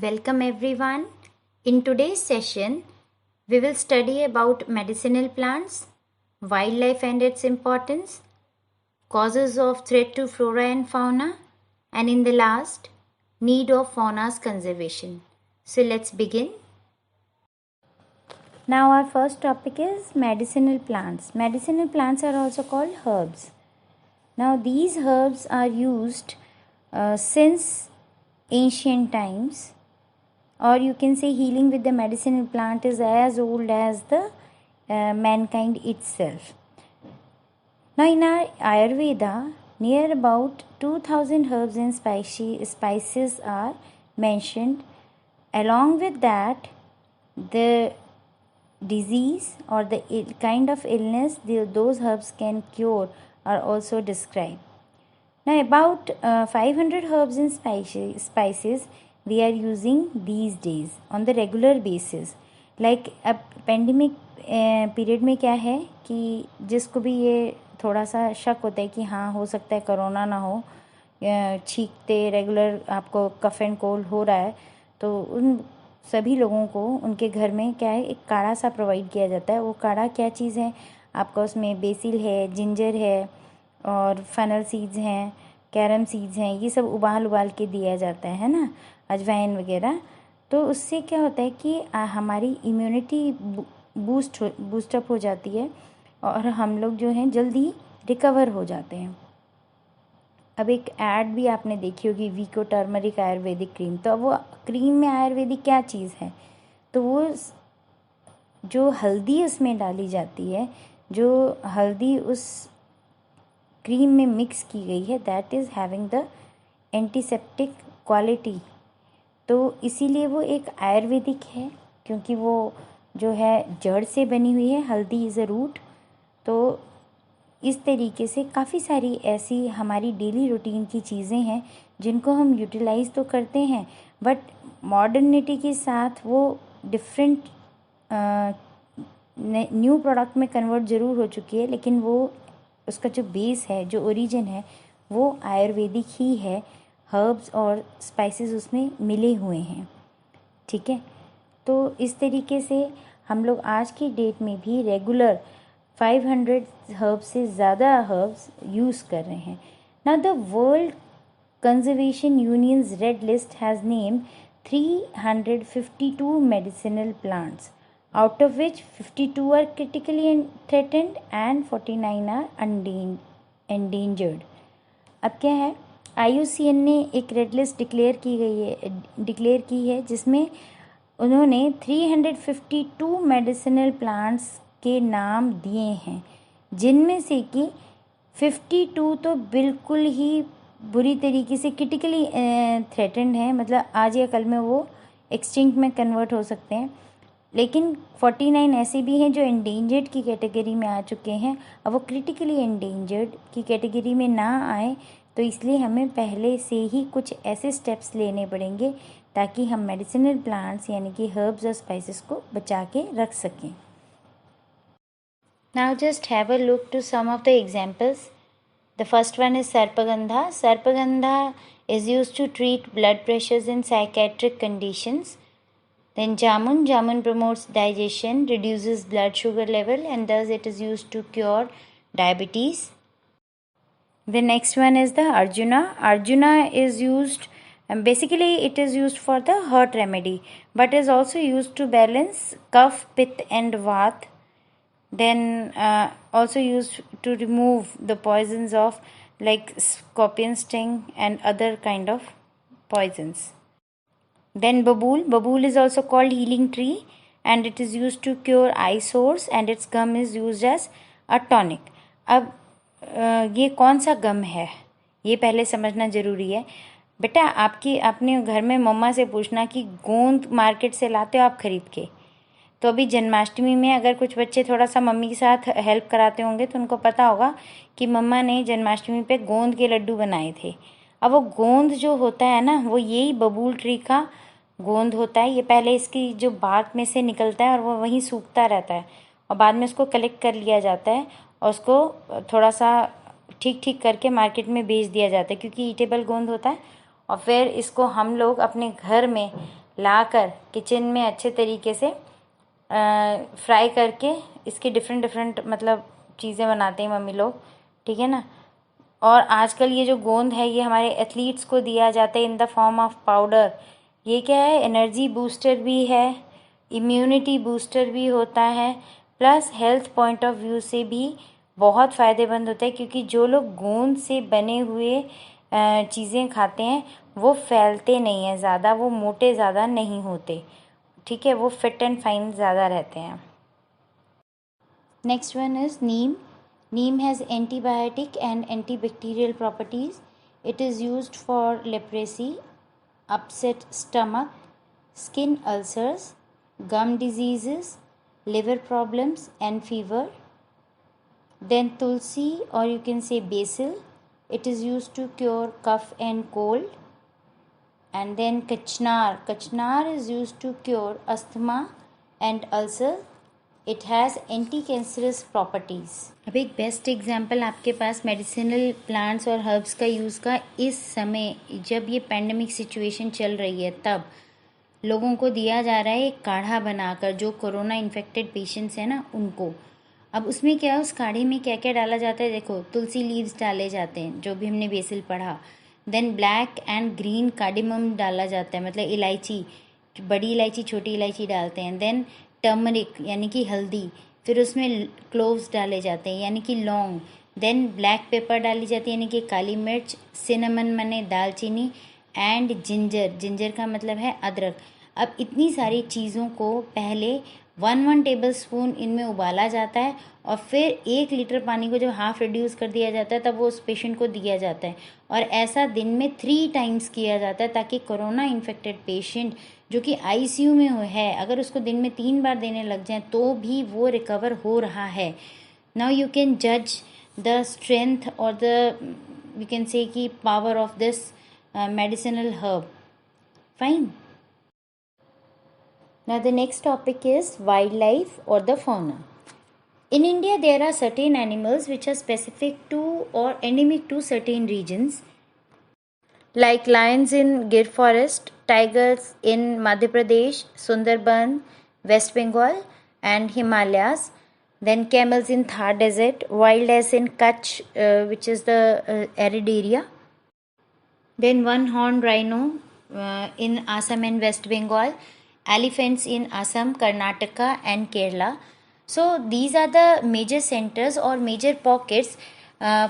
Welcome everyone. In today's session, we will study about medicinal plants, wildlife and its importance, causes of threat to flora and fauna, and in the last, need of fauna's conservation. So let's begin. Now our first topic is medicinal plants. Medicinal plants are also called herbs. Now these herbs are used since ancient times, or you can say healing with the medicinal plant is as old as the mankind itself. Now in our Ayurveda, near about 2000 herbs and spices are mentioned. Along with that, the disease or the kind of illness those herbs can cure are also described. Now about 500 herbs and spices we are using these days on the regular basis. Like अब pandemic period में क्या है कि जिसको भी ये थोड़ा सा शक होता है कि हाँ हो सकता है कोरोना ना हो, छींकते रेगुलर आपको कफ एंड कोल्ड हो रहा है, तो उन सभी लोगों को उनके घर में क्या है एक काढ़ा सा प्रोवाइड किया जाता है. वो काढ़ा क्या चीज़ है आपका, उसमें बेसिल है, जिंजर है और फनल सीड्स हैं, कैरम सीड्स हैं, ये सब उबाल के दिया जाता है ना, अजवाइन वगैरह. तो उससे क्या होता है कि हमारी इम्यूनिटी बूस्टअप हो जाती है और हम लोग जो हैं जल्दी रिकवर हो जाते हैं. अब एक ऐड भी आपने देखी होगी, वीको टर्मरिक आयुर्वेदिक क्रीम. तो अब वो क्रीम में आयुर्वेदिक क्या चीज़ है, तो वो जो हल्दी उसमें डाली जाती है, जो हल्दी उस क्रीम में मिक्स की गई है, that is having the antiseptic quality. तो इसीलिए वो एक आयुर्वेदिक है, क्योंकि वो जो है जड़ से बनी हुई है. हल्दी इज़ अ रूट. तो इस तरीके से काफ़ी सारी ऐसी हमारी डेली रूटीन की चीज़ें हैं जिनको हम यूटिलाइज़ तो करते हैं, बट मॉडर्निटी के साथ वो डिफरेंट न्यू प्रोडक्ट में कन्वर्ट ज़रूर हो चुकी है, लेकिन वो उसका जो बेस है, जो ओरिजिन है, वो आयुर्वेदिक ही है. हर्ब्स और स्पाइसेस उसमें मिले हुए हैं. ठीक है, तो इस तरीके से हम लोग आज की डेट में भी रेगुलर 500 हर्ब्स से ज़्यादा हर्ब्स यूज़ कर रहे हैं. Now the world conservation unions red list has name 352 medicinal plants, out of which 52 are critically threatened and 49 are endangered. अब क्या है, IUCN ने एक रेड लिस्ट डिक्लेयर की है जिसमें उन्होंने 352 मेडिसिनल प्लांट्स के नाम दिए हैं, जिनमें से कि 52 तो बिल्कुल ही बुरी तरीके से क्रिटिकली थ्रेटेंड हैं, मतलब आज या कल में वो एक्सटिंक्ट में कन्वर्ट हो सकते हैं. लेकिन 49 ऐसे भी हैं जो एंडेंजर्ड की कैटेगरी में आ चुके हैं. अब वो क्रिटिकली एंडेंजर्ड की कैटेगरी में ना आए, तो इसलिए हमें पहले से ही कुछ ऐसे स्टेप्स लेने पड़ेंगे ताकि हम मेडिसिनल प्लांट्स यानी कि हर्ब्स और स्पाइसेस को बचा के रख सकें. Now just have a look to some of the examples. The first one is Sarpagandha. Sarpagandha is used to treat blood pressures in psychiatric conditions. Then Jamun. Jamun promotes digestion, reduces blood sugar level, and thus it is used to cure diabetes. The next one is the Arjuna. Arjuna is used, basically it is used for the heart remedy, but is also used to balance cough, pith and vat. Then also used to remove the poisons of like scorpion sting and other kind of poisons. Then Babool. Babool is also called healing tree and it is used to cure eye sores and its gum is used as a tonic. अब ये कौन सा गम है ये पहले समझना ज़रूरी है. बेटा आपने घर में मम्मा से पूछना कि गोंद मार्केट से लाते हो आप ख़रीद के. तो अभी जन्माष्टमी में अगर कुछ बच्चे थोड़ा सा मम्मी के साथ हेल्प कराते होंगे तो उनको पता होगा कि मम्मा ने जन्माष्टमी पे गोंद के लड्डू बनाए थे. अब वो गोंद जो होता है ना, वो यही बबूल ट्री का गोंद होता है. ये पहले इसकी जो बात में से निकलता है और वो वहीं सूखता रहता है और बाद में उसको कलेक्ट कर लिया जाता है और उसको थोड़ा सा ठीक करके मार्केट में बेच दिया जाता है क्योंकि ईटेबल गोंद होता है. और फिर इसको हम लोग अपने घर में लाकर किचन में अच्छे तरीके से फ्राई करके इसके डिफरेंट मतलब चीज़ें बनाते हैं मम्मी लोग, ठीक है ना। और आजकल ये जो गोंद है ये हमारे एथलीट्स को दिया जाता है in the form of powder. ये क्या है, एनर्जी बूस्टर भी है, इम्यूनिटी बूस्टर भी होता है, plus health point of view से भी बहुत फ़ायदेमंद होता है, क्योंकि जो लोग गोंद से बने हुए चीज़ें खाते हैं वो फैलते नहीं हैं ज़्यादा, वो मोटे ज़्यादा नहीं होते, ठीक है, वो फिट एंड फाइन ज़्यादा रहते हैं। Next one is Neem. Neem has antibiotic and antibacterial properties. It is used for leprosy, upset stomach, skin ulcers, gum diseases, liver problems, and fever. Then tulsi, or you can say basil, it is used to cure cough and cold. And then kachnar. Kachnar is used to cure asthma and ulcer. It has anti cancerous properties. अब एक best example आपके पास medicinal plants और herbs का use का, इस समय जब ये पैंडमिक सिचुएशन चल रही है तब लोगों को दिया जा रहा है एक काढ़ा बनाकर, जो कोरोना इन्फेक्टेड पेशेंट्स हैं ना उनको. अब उसमें क्या है, उस काढ़े में क्या क्या डाला जाता है, देखो तुलसी लीव्स डाले जाते हैं जो भी हमने बेसिल पढ़ा. Then black and green cardamom डाला जाता है, मतलब इलायची, बड़ी इलायची छोटी इलायची डालते हैं. देन टर्मरिक यानी कि हल्दी, फिर उसमें क्लोव्स डाले जाते हैं यानी कि लौंग. देन ब्लैक पेपर डाली जाती है यानी कि काली मिर्च. सिनेमन माने दालचीनी. एंड जिंजर, जिंजर का मतलब है अदरक. अब इतनी सारी चीज़ों को पहले 1 टेबल स्पून इनमें उबाला जाता है और फिर 1 लीटर पानी को जब हाफ रिड्यूस कर दिया जाता है तब वो उस पेशेंट को दिया जाता है. और ऐसा दिन में 3 टाइम्स किया जाता है ताकि कोरोना इन्फेक्टेड पेशेंट जो कि आईसीयू में है, अगर उसको दिन में 3 बार देने लग जाए तो भी वो रिकवर हो रहा है. नाउ यू कैन जज द स्ट्रेंथ और द यू कैन से कि power of this medicinal herb. Fine. Now the next topic is wildlife or the fauna. In India there are certain animals which are specific to or endemic to certain regions, like lions in Gir forest, tigers in Madhya Pradesh, Sundarban, West Bengal and Himalayas. Then camels in Thar desert, wild ass in Kutch, which is the arid area. Then one-horned rhino in Assam and West Bengal, elephants in Assam, Karnataka and Kerala. So these are the major centers or major pockets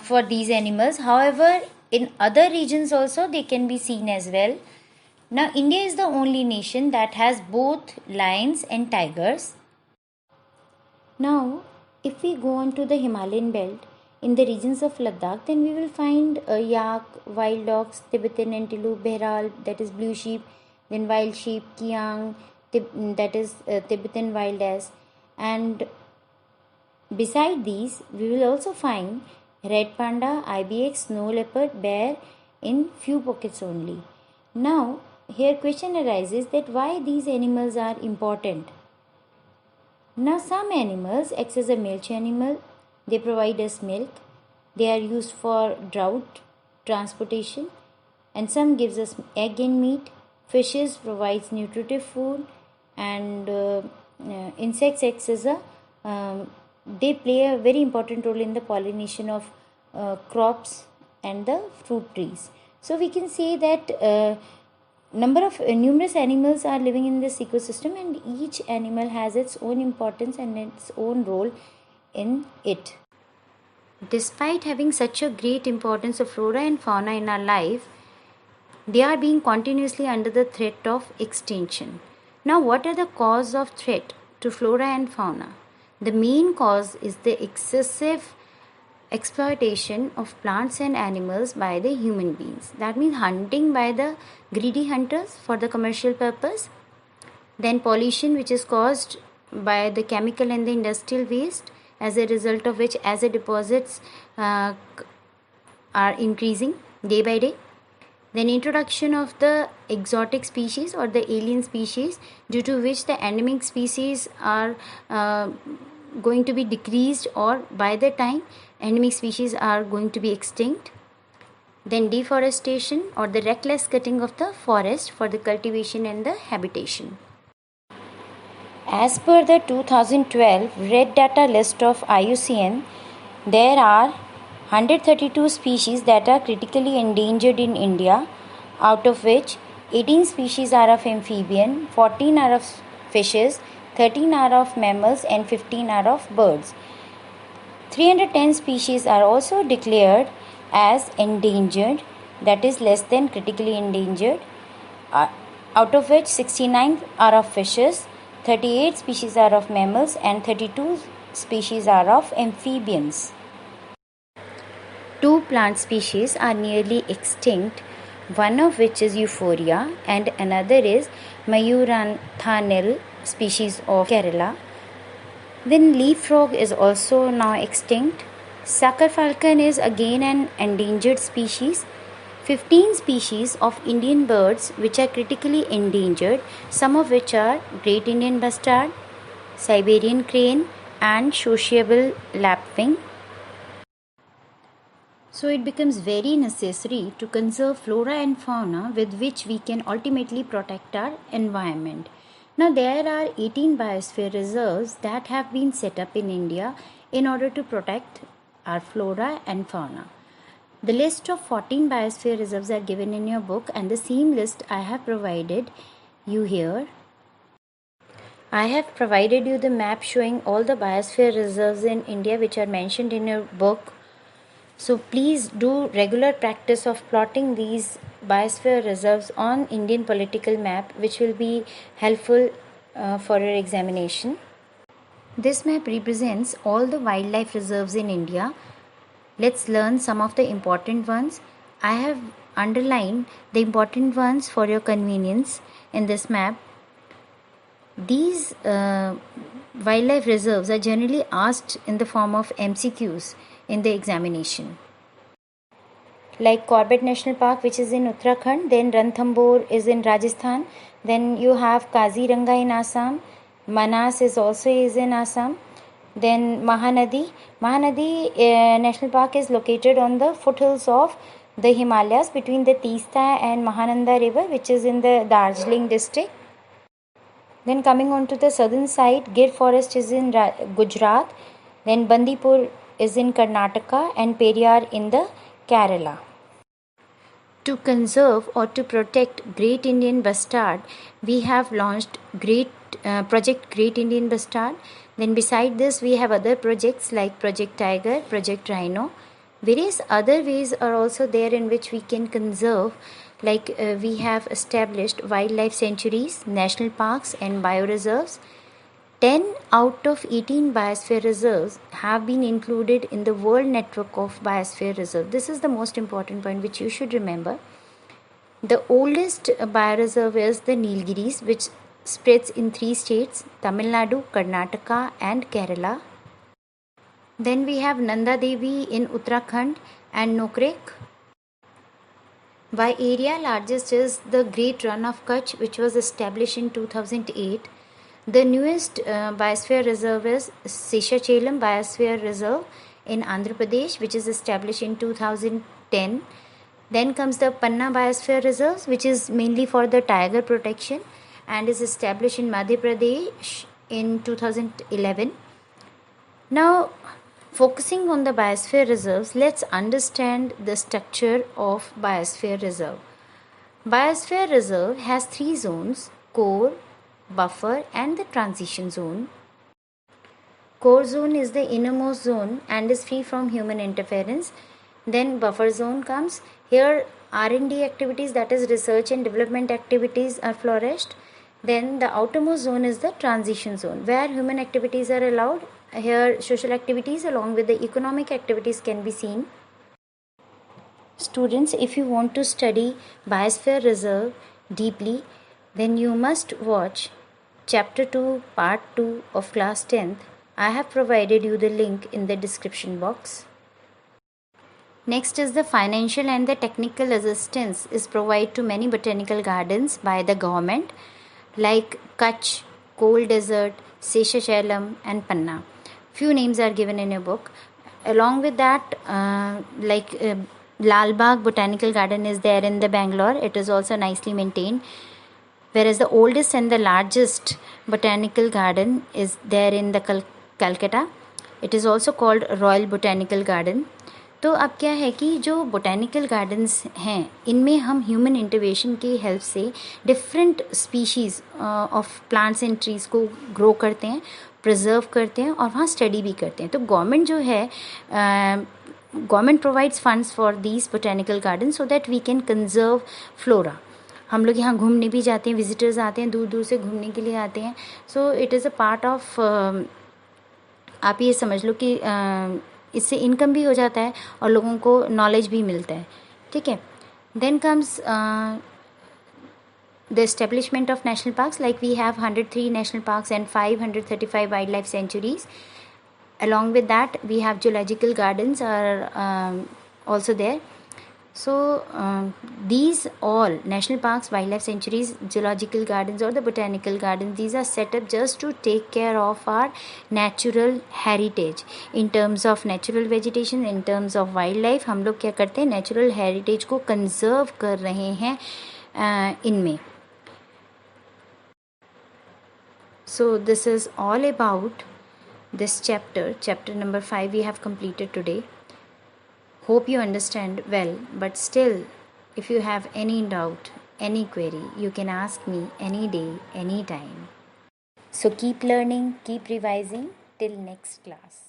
for these animals. However, in other regions also they can be seen as well. Now India is the only nation that has both lions and tigers. Now if we go on to the Himalayan belt, in the regions of Ladakh, then we will find yak, wild dogs, Tibetan antelope, behral, that is blue sheep, then wild sheep, kiang, that is Tibetan wild ass. And beside these, we will also find red panda, IBX, snow leopard, bear in few pockets only. Now, here question arises that why these animals are important. Now, some animals act as a milk animal. They provide us milk. They are used for drought, transportation, and some gives us egg and meat. Fishes provides nutritive food, and insects act as a they play a very important role in the pollination of crops and the fruit trees. So we can say that numerous animals are living in this ecosystem, and each animal has its own importance and its own role in it. Despite having such a great importance of flora and fauna in our life, they are being continuously under the threat of extinction. Now, what are the causes of threat to flora and fauna? The main cause is the excessive exploitation of plants and animals by the human beings. That means hunting by the greedy hunters for the commercial purpose. Then pollution, which is caused by the chemical and the industrial waste, as a result of which acid deposits are increasing day by day. Then introduction of the exotic species or the alien species, due to which the endemic species are going to be decreased, or by the time endemic species are going to be extinct. Then deforestation or the reckless cutting of the forest for the cultivation and the habitation. As per the 2012 Red Data list of IUCN, there are 132 species that are critically endangered in India, out of which 18 species are of amphibian, 14 are of fishes, 13 are of mammals, and 15 are of birds. 310 species are also declared as endangered, that is less than critically endangered, out of which 69 are of fishes, 38 species are of mammals, and 32 species are of amphibians. Two plant species are nearly extinct, one of which is Euphorbia and another is Mayuranthanil species of Kerala. Then leaf frog is also now extinct. Sucker falcon is again an endangered species. 15 species of Indian birds which are critically endangered, some of which are Great Indian Bustard, Siberian crane and sociable lapwing. So it becomes very necessary to conserve flora and fauna with which we can ultimately protect our environment. Now there are 18 biosphere reserves that have been set up in India in order to protect our flora and fauna. The list of 14 biosphere reserves are given in your book and the same list I have provided you here. I have provided you the map showing all the biosphere reserves in India which are mentioned in your book. So please do regular practice of plotting these biosphere reserves on Indian political map, which will be helpful for your examination. This map represents all the wildlife reserves in India. Let's learn some of the important ones. I have underlined the important ones for your convenience in this map. These wildlife reserves are generally asked in the form of MCQs in the examination. Like Corbett National Park, which is in Uttarakhand, then Ranthambore is in Rajasthan, then you have Kaziranga in Assam, Manas is also in Assam, then Mahanadi National Park is located on the foothills of the Himalayas between the Teesta and Mahananda River, which is in the Darjeeling district. Then coming on to the southern side, Gir Forest is in Gujarat, then Bandipur is in Karnataka and Periyar in the Kerala. To conserve or to protect Great Indian Bustard, we have launched Project Great Indian Bustard. Then beside this, we have other projects like Project Tiger, Project Rhino. Various other ways are also there in which we can conserve, like we have established wildlife sanctuaries, national parks and bioreserves. 10 out of 18 biosphere reserves have been included in the world network of biosphere reserve. This is the most important point which you should remember. The oldest bioreserve is the Nilgiris, which spreads in 3 states, Tamil Nadu, Karnataka and Kerala. Then we have Nanda Devi in Uttarakhand and Nokrek. By area, largest is the Great Run of Kutch, which was established in 2008. The newest biosphere reserve is Seshachalam Biosphere Reserve in Andhra Pradesh, which is established in 2010. Then comes the Panna Biosphere Reserve, which is mainly for the tiger protection and is established in Madhya Pradesh in 2011. Now, focusing on the biosphere reserves, let's understand the structure of biosphere reserve. Biosphere reserve has 3 zones: core, buffer and the transition zone. Core zone is the innermost zone and is free from human interference. Then buffer zone comes. Here R&D activities, that is research and development activities, are flourished. Then the outermost zone is the transition zone where human activities are allowed. Here social activities along with the economic activities can be seen. Students, if you want to study biosphere reserve deeply, then you must watch Chapter 2, Part 2 of Class 10th. I have provided you the link in the description box. Next is the financial and the technical assistance is provided to many botanical gardens by the government like Kutch, Coal Desert, Seshachalam and Panna. Few names are given in your book. Along with that, Lal Bagh Botanical Garden is there in the Bangalore. It is also nicely maintained. Whereas the oldest and the largest botanical garden is there in the Calcutta. It is also called Royal Botanical Garden. तो अब क्या है कि जो botanical gardens हैं इनमें हम human intervention की हेल्प से different species of plants and trees को ग्रो करते हैं, प्रिजर्व करते हैं और वहाँ स्टडी भी करते हैं. तो गवर्नमेंट जो है government provides funds for these botanical garden so that we can conserve flora. हम लोग यहाँ घूमने भी जाते हैं, विजिटर्स आते हैं, दूर दूर से घूमने के लिए आते हैं. So it is a part of, आप ये समझ लो कि इससे इनकम भी हो जाता है और लोगों को नॉलेज भी मिलता है. ठीक है. Then comes the establishment of national parks. Like we have 103 national parks and 535 wildlife sanctuaries. Along with that we have zoological gardens are also there. So these all national parks, wildlife sanctuaries, zoological gardens or the botanical gardens, these are set up just to take care of our natural heritage in terms of natural vegetation, in terms of wildlife. हम लोग क्या करते हैं, natural heritage को conserve कर रहे हैं इनमें. So this is all about this chapter number 5 we have completed today. Hope you understand well, but still if you have any doubt, any query, you can ask me any day, any time. So keep learning, keep revising till next class.